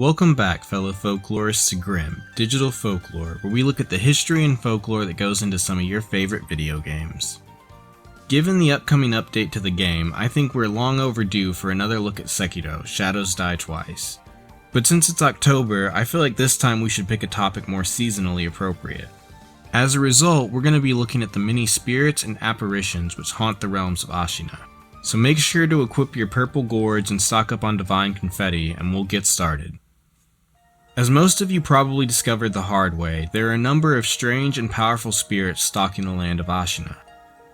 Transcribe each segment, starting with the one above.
Welcome back, fellow folklorists, to GRIMM, Digital Folklore, where we look at the history and folklore that goes into some of your favorite video games. Given the upcoming update to the game, I think we're long overdue for another look at Sekiro, Shadows Die Twice. But since it's October, I feel like this time we should pick a topic more seasonally appropriate. As a result, we're going to be looking at the many spirits and apparitions which haunt the realms of Ashina. So make sure to equip your purple gourds and stock up on divine confetti, and we'll get started. As most of you probably discovered the hard way, there are a number of strange and powerful spirits stalking the land of Ashina.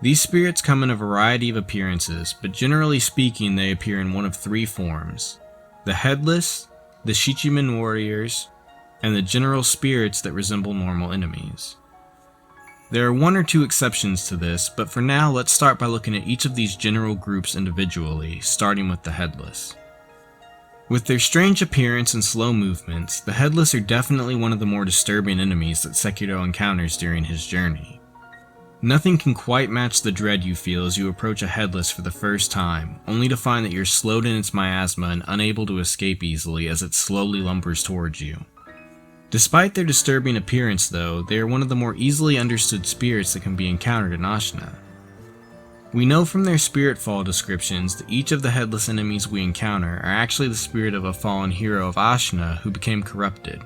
These spirits come in a variety of appearances, but generally speaking they appear in one of three forms: the Headless, the Shichimen Warriors, and the general spirits that resemble normal enemies. There are one or two exceptions to this, but for now let's start by looking at each of these general groups individually, starting with the Headless. With their strange appearance and slow movements, the Headless are definitely one of the more disturbing enemies that Sekiro encounters during his journey. Nothing can quite match the dread you feel as you approach a Headless for the first time, only to find that you're slowed in its miasma and unable to escape easily as it slowly lumbers towards you. Despite their disturbing appearance though, they are one of the more easily understood spirits that can be encountered in Ashina. We know from their spirit fall descriptions that each of the Headless enemies we encounter are actually the spirit of a fallen hero of Ashina who became corrupted.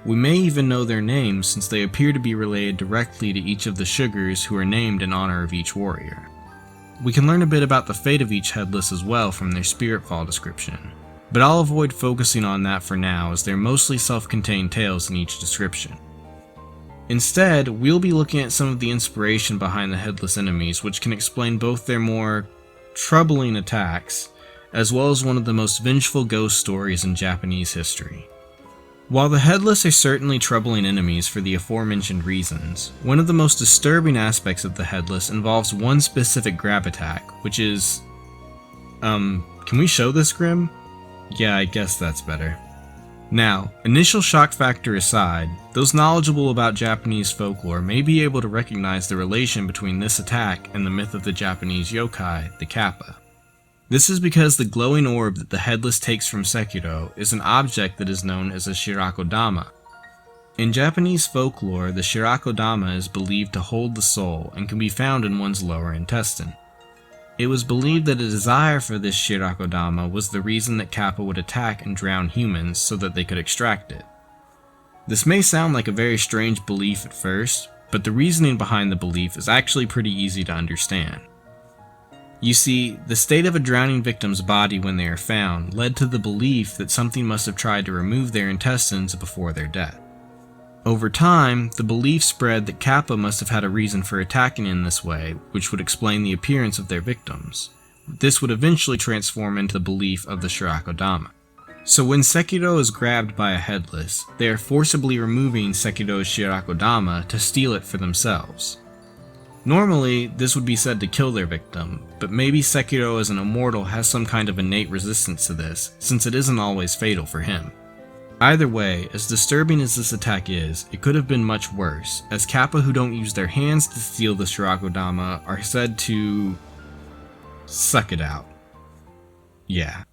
We may even know their names since they appear to be related directly to each of the sugars who are named in honor of each warrior. We can learn a bit about the fate of each Headless as well from their spirit fall description, but I'll avoid focusing on that for now as they're mostly self-contained tales in each description. Instead, we'll be looking at some of the inspiration behind the Headless enemies, which can explain both their more troubling attacks, as well as one of the most vengeful ghost stories in Japanese history. While the Headless are certainly troubling enemies for the aforementioned reasons, one of the most disturbing aspects of the Headless involves one specific grab attack, which is... can we show this, Grimm? Yeah, I guess that's better. Now, initial shock factor aside, those knowledgeable about Japanese folklore may be able to recognize the relation between this attack and the myth of the Japanese yokai, the Kappa. This is because the glowing orb that the Headless takes from Sekiro is an object that is known as a shirakodama. In Japanese folklore, the shirakodama is believed to hold the soul and can be found in one's lower intestine. It was believed that a desire for this shirakodama was the reason that Kappa would attack and drown humans so that they could extract it. This may sound like a very strange belief at first, but the reasoning behind the belief is actually pretty easy to understand. You see, the state of a drowning victim's body when they are found led to the belief that something must have tried to remove their intestines before their death. Over time, the belief spread that Kappa must have had a reason for attacking in this way, which would explain the appearance of their victims. This would eventually transform into the belief of the shirakodama. So when Sekiro is grabbed by a Headless, they are forcibly removing Sekiro's shirakodama to steal it for themselves. Normally, this would be said to kill their victim, but maybe Sekiro as an immortal has some kind of innate resistance to this, since it isn't always fatal for him. Either way, as disturbing as this attack is, it could have been much worse, as Kappa who don't use their hands to steal the shirakodama are said to... suck it out. Yeah.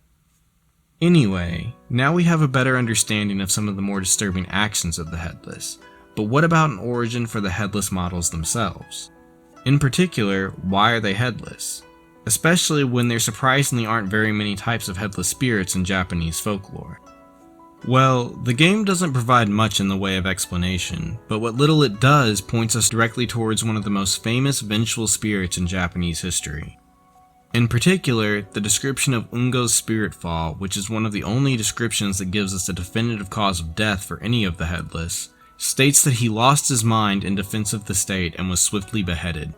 Anyway, now we have a better understanding of some of the more disturbing actions of the Headless, but what about an origin for the Headless models themselves? In particular, why are they Headless? Especially when there surprisingly aren't very many types of Headless spirits in Japanese folklore. Well, the game doesn't provide much in the way of explanation, but what little it does points us directly towards one of the most famous vengeful spirits in Japanese history. In particular, the description of Ungo's spirit fall, which is one of the only descriptions that gives us a definitive cause of death for any of the Headless, states that he lost his mind in defense of the state and was swiftly beheaded.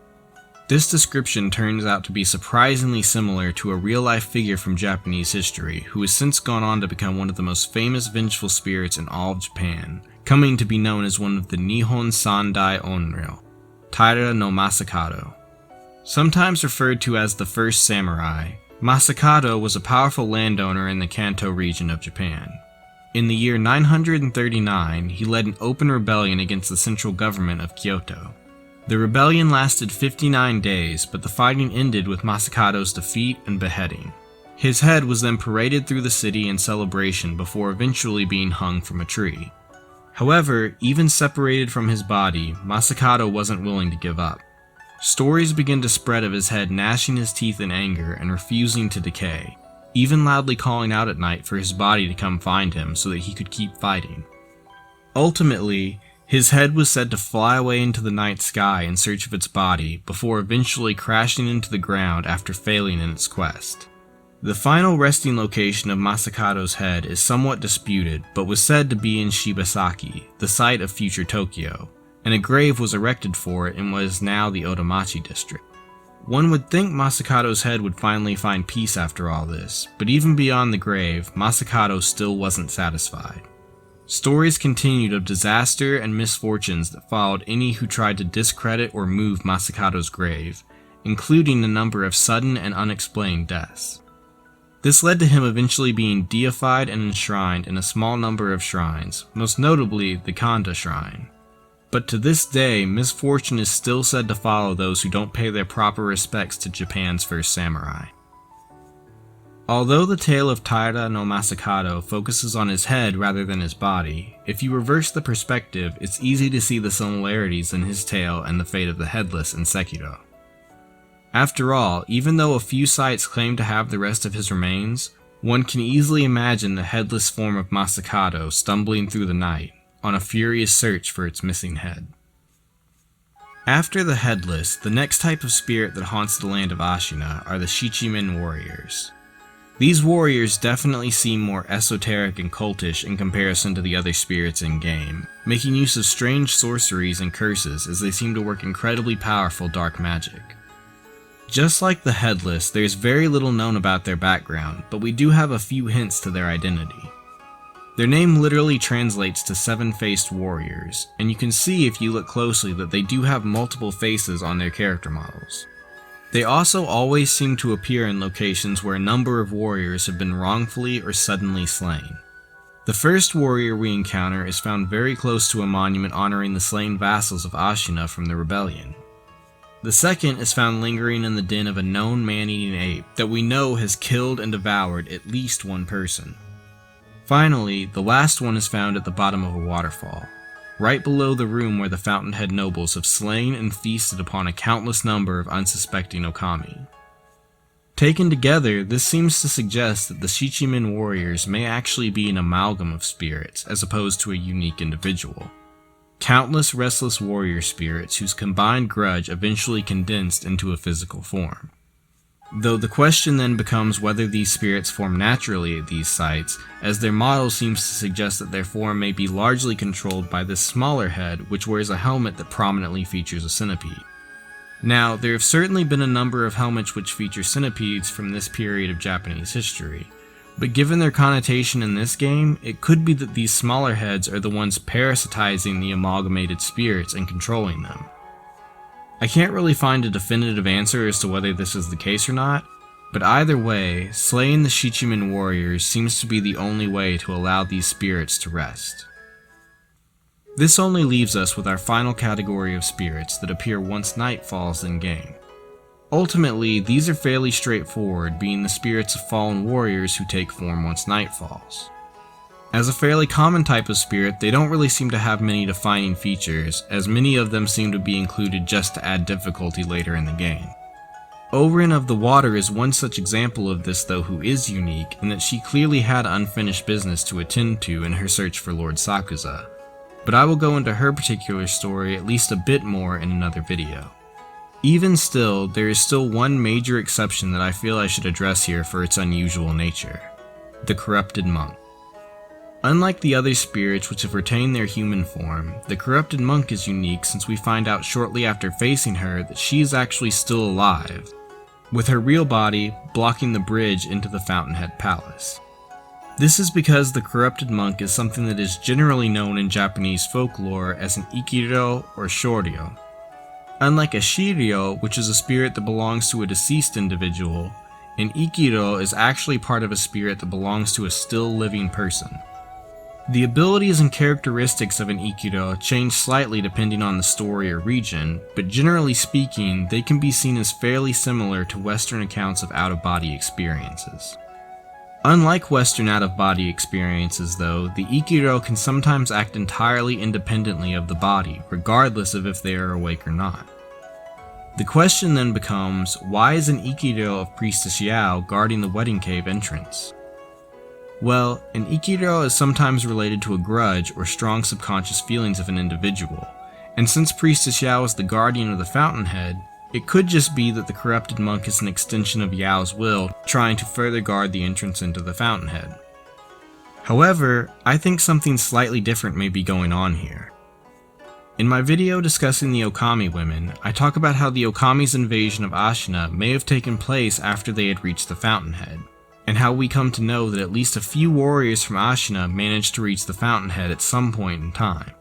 This description turns out to be surprisingly similar to a real-life figure from Japanese history who has since gone on to become one of the most famous vengeful spirits in all of Japan, coming to be known as one of the Nihon Sandai Onryo, Taira no Masakado. Sometimes referred to as the first samurai, Masakado was a powerful landowner in the Kanto region of Japan. In the year 939, he led an open rebellion against the central government of Kyoto. The rebellion lasted 59 days, but the fighting ended with Masakado's defeat and beheading. His head was then paraded through the city in celebration before eventually being hung from a tree. However, even separated from his body, Masakado wasn't willing to give up. Stories begin to spread of his head gnashing his teeth in anger and refusing to decay, even loudly calling out at night for his body to come find him so that he could keep fighting. Ultimately, his head was said to fly away into the night sky in search of its body before eventually crashing into the ground after failing in its quest. The final resting location of Masakado's head is somewhat disputed, but was said to be in Shibasaki, the site of future Tokyo, and a grave was erected for it in what is now the Otamachi district. One would think Masakado's head would finally find peace after all this, but even beyond the grave, Masakado still wasn't satisfied. Stories continued of disaster and misfortunes that followed any who tried to discredit or move Masakado's grave, including a number of sudden and unexplained deaths. This led to him eventually being deified and enshrined in a small number of shrines, most notably the Kanda Shrine. But to this day, misfortune is still said to follow those who don't pay their proper respects to Japan's first samurai. Although the tale of Taira no Masakado focuses on his head rather than his body, if you reverse the perspective, it's easy to see the similarities in his tale and the fate of the Headless in Sekiro. After all, even though a few sites claim to have the rest of his remains, one can easily imagine the headless form of Masakado stumbling through the night, on a furious search for its missing head. After the Headless, the next type of spirit that haunts the land of Ashina are the Shichimen Warriors. These warriors definitely seem more esoteric and cultish in comparison to the other spirits in-game, making use of strange sorceries and curses as they seem to work incredibly powerful dark magic. Just like the Headless, there's very little known about their background, but we do have a few hints to their identity. Their name literally translates to seven-faced warriors, and you can see if you look closely that they do have multiple faces on their character models. They also always seem to appear in locations where a number of warriors have been wrongfully or suddenly slain. The first warrior we encounter is found very close to a monument honoring the slain vassals of Ashina from the rebellion. The second is found lingering in the den of a known man-eating ape that we know has killed and devoured at least one person. Finally, the last one is found at the bottom of a waterfall, right below the room where the Fountainhead nobles have slain and feasted upon a countless number of unsuspecting Okami. Taken together, this seems to suggest that the Shichimin Warriors may actually be an amalgam of spirits as opposed to a unique individual. Countless restless warrior spirits whose combined grudge eventually condensed into a physical form. Though the question then becomes whether these spirits form naturally at these sites, as their model seems to suggest that their form may be largely controlled by this smaller head which wears a helmet that prominently features a centipede. Now, there have certainly been a number of helmets which feature centipedes from this period of Japanese history, but given their connotation in this game, it could be that these smaller heads are the ones parasitizing the amalgamated spirits and controlling them. I can't really find a definitive answer as to whether this is the case or not, but either way, slaying the Shichimen Warriors seems to be the only way to allow these spirits to rest. This only leaves us with our final category of spirits that appear once night falls in-game. Ultimately, these are fairly straightforward, being the spirits of fallen warriors who take form once night falls. As a fairly common type of spirit, they don't really seem to have many defining features, as many of them seem to be included just to add difficulty later in the game. Orin of the Water is one such example of this though, who is unique in that she clearly had unfinished business to attend to in her search for Lord Sakuza, but I will go into her particular story at least a bit more in another video. Even still, there is still one major exception that I feel I should address here for its unusual nature: the corrupted monk. Unlike the other spirits which have retained their human form, the corrupted monk is unique since we find out shortly after facing her that she is actually still alive, with her real body blocking the bridge into the Fountainhead Palace. This is because the corrupted monk is something that is generally known in Japanese folklore as an ikiro or shoryo. Unlike a shiryo, which is a spirit that belongs to a deceased individual, an ikiro is actually part of a spirit that belongs to a still living person. The abilities and characteristics of an ikiro change slightly depending on the story or region, but generally speaking, they can be seen as fairly similar to Western accounts of out-of-body experiences. Unlike Western out-of-body experiences though, the Ikiro can sometimes act entirely independently of the body, regardless of if they are awake or not. The question then becomes, why is an Ikiro of Priestess Yao guarding the wedding cave entrance? Well, an Ikiro is sometimes related to a grudge or strong subconscious feelings of an individual, and since Priestess Yao is the guardian of the fountainhead, it could just be that the corrupted monk is an extension of Yao's will, trying to further guard the entrance into the fountainhead. However, I think something slightly different may be going on here. In my video discussing the Okami women, I talk about how the Okami's invasion of Ashina may have taken place after they had reached the fountainhead, and how we come to know that at least a few warriors from Ashina managed to reach the fountainhead at some point in time.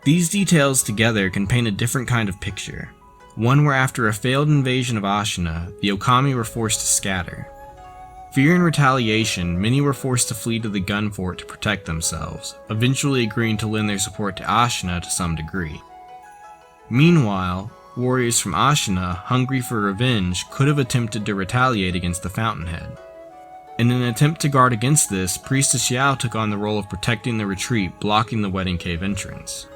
These details together can paint a different kind of picture. One where after a failed invasion of Ashina, the Okami were forced to scatter. Fearing retaliation, many were forced to flee to the gun fort to protect themselves, eventually agreeing to lend their support to Ashina to some degree. Meanwhile, warriors from Ashina, hungry for revenge, could have attempted to retaliate against the fountainhead. In an attempt to guard against this, Priestess Yao took on the role of protecting the retreat, blocking the wedding cave entrance.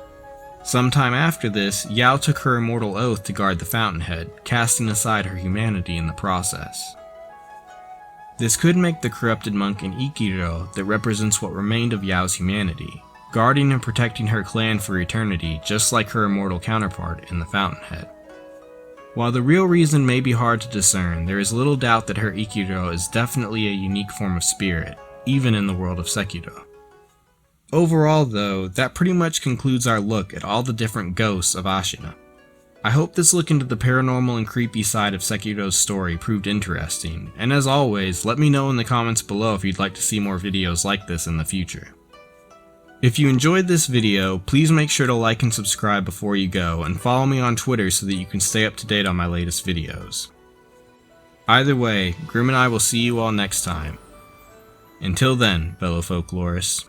Sometime after this, Yao took her immortal oath to guard the fountainhead, casting aside her humanity in the process. This could make the corrupted monk an Ikiro that represents what remained of Yao's humanity, guarding and protecting her clan for eternity just like her immortal counterpart in the fountainhead. While the real reason may be hard to discern, there is little doubt that her Ikiro is definitely a unique form of spirit, even in the world of Sekiro. Overall though, that pretty much concludes our look at all the different ghosts of Ashina. I hope this look into the paranormal and creepy side of Sekiro's story proved interesting, and as always, let me know in the comments below if you'd like to see more videos like this in the future. If you enjoyed this video, please make sure to like and subscribe before you go, and follow me on Twitter so that you can stay up to date on my latest videos. Either way, GRIMM and I will see you all next time. Until then, fellow folklorists.